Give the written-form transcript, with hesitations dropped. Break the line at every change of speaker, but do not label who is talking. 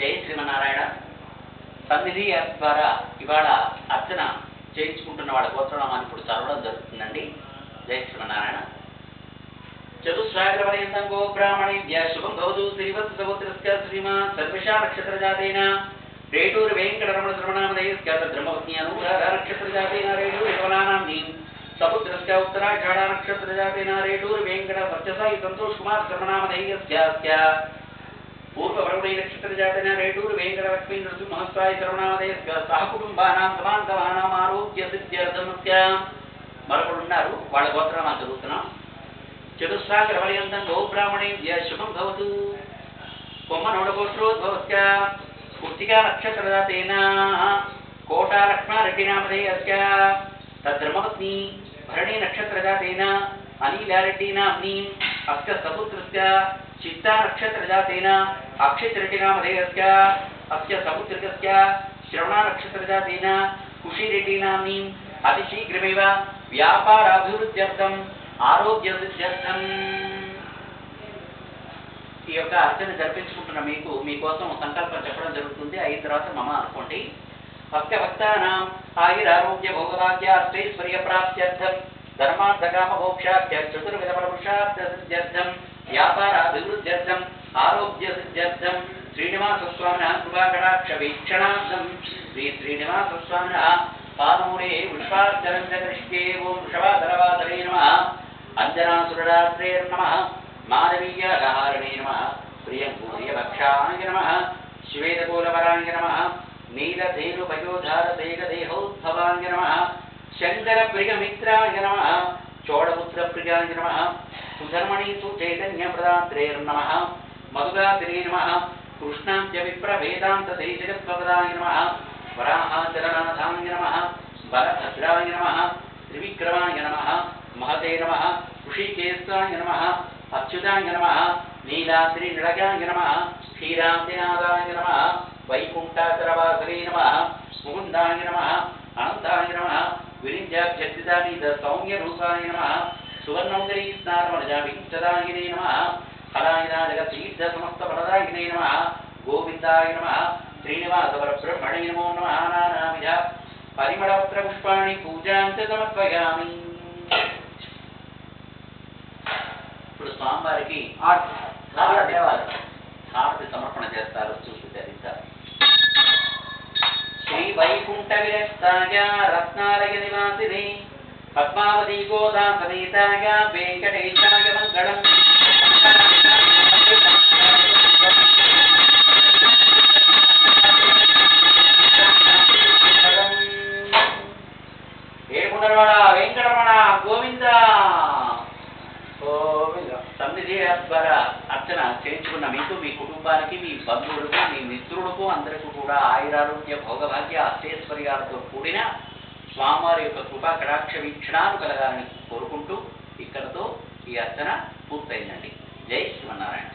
జై శ్రీమన్నారాయణ. సన్నిధి యాప్ ద్వారా ఇవాళ అర్చన చేయించుకుంటున్న వాళ్ళ గోత్రనామాన్ని ఇప్పుడు చదవడం జరుగుతుందండి. జై శ్రీమన్నారాయణ. చతుస్సాగరపర్యంతం గో బ్రాహ్మణేభ్య శుభం భవతు. శ్రీవత్ సముద్రస్య శ్రీమాన్ సర్వేషా నక్షత్రజాతేన రేటూరు వెంకటరమణ శ్రవణామదయస్య బ్రహ్మవత్ని అనురాధ నక్షత్రజాతేన రేటూరు యవనానాంని సముద్రస్య ఉత్తరాషాఢ నక్షత్రజాతేన రేటూరు వెంకట వర్చసాయి సంతోష్ కుమార్ శ్రవణామదయస్య పూర్వవరుణై నక్షత్రజాతేన రేటూరు వెంకట లక్ష్మీ నరసింహస్వాయి శ్రవణామదయస్య సహ కుటుంబానాం సమాంతమానాం ఆరోగ్య సిద్ధ్యర్థమస్య. మరొకడు ఉన్నారు, వాళ్ళ గోత్రనామాలు చదువుతున్నాం. చతుస్సాగరపర్యంతం గో బ్రాహ్మణేభ్య శుభం భవతు. కొమ్మనోడగోత్రోద్భవస్య కుర్తికా నక్షత్రజాతేన కోటా లక్ష్మారెడ్డినామధేయస్య తద్బ్రహ్మపత్ని భరణి నక్షత్రజాతేన అనిలారెడ్డినామ్ని అస్య సపుత్రస్య చిత్తా నక్షత్రజాతేన అక్షితరెడ్డినామధేయస్య అస్య సపుత్రికస్య శ్రవణ నక్షత్రజాతేన కుషిరెడ్డినామ్ని అతిశీఘ్రమేవ వ్యాపారాభివృద్ధ్యర్థం ఆరోగ్య సిద్ధ్యర్థం. ఈ యొక్క అర్చన జరిపించుకుంటున్న మీకోసం సంకల్పం చెప్పడం జరుగుతుంది. అయిన తర్వాత మమ అనుకోండి. భక్తభక్తానాం ఆయురారోగ్య భోగభాగ్యాష్టైశ్వర్య ప్రాప్త్యర్థం ధర్మార్థకామ మోక్షార్థ చతుర్విధ పురుషార్థ సిద్ధ్యర్థం వ్యాపారాభివృద్ధ్యర్థం ఆరోగ్య సిద్ధ్యర్థం శ్రీనివాస స్వామినః కృపాకటాక్ష వీక్షణార్థం శ్రీ శ్రీనివాస స్వామినః పాదమూలే పుష్పార్చనం జగరిష్యే. ఓం వృషభాధరవాధరే నమః. అంజనాసురరాత్రే నమః. మాధవీయాహారణే నమః. ప్రియంకూర్యభక్షాయ నమః. శ్వేతకూలవరాయ నమః. నీలధేనుభయోధారదేహదేహోద్భవాయ నమః. శంకరప్రియమిత్రాయ నమః. చోడపుత్రప్రియాయ నమః. సుధర్మణి సుచైతన్యప్రదాత్రే నమః. మధుగాత్రే నమః. కృష్ణాంత్య విప్రవేదాంతదేశగత్వపదాయ నమః. వరాహాచలనాథాయ నమః. బలభద్రాయ నమః. త్రివిక్రమాయ నమః. మహతే నమః. ఋషికేశాయ నమః. అచ్యుతాయ నమః. నీలాద్రి నిలయాయ నమః. క్షీరాబ్దినాథాయ నమః. వైకుంఠాచలవాసరే నమః. ముకుందాయ నమః. అనంతాయ నమః. విరింధ్యాభ్యర్థితానీత సౌమ్యరూపాయ నమః. సువర్ణౌదరీ స్నానవనజాభిక్షదాయినే నమః. ఫలాయన జగతీర్థ సమస్త ఫలదాయినే నమః. గోవిందాయ నమః. శ్రీనివాస పరబ్రహ్మణే నమో నమః. నానావిధ పరిమళపత్ర పుష్పాణి పూజాంచ సమర్పయామి. ఇప్పుడు స్వామివారికి హారతి సమర్పణ చేస్తారు. చూసి ధరిస్తారు. శ్రీ వైకుంఠ విరక్తాయ రత్నాలయ నివాసిని పద్మావతి గోదా సమేతాయ వెంకటేశాయ మంగళం. ఏడున్నరవాడ వెంకటరమణ గోవింద గోవింద. సన్నిధి ద్వారా అర్చన చేయించుకున్న మీకు, మీ కుటుంబానికి, మీ బంధువులకు, మీ మిత్రులకు అందరికీ కూడా ఆయురారోగ్య భోగభాగ్య అష్టైశ్వర్యాలతో కూడిన స్వామివారి యొక్క కృపా కటాక్ష వీక్షణాలు కలగాలని కోరుకుంటూ ఇక్కడతో ఈ అర్చన పూర్తయిందండి. జై శ్రీమన్నారాయణ.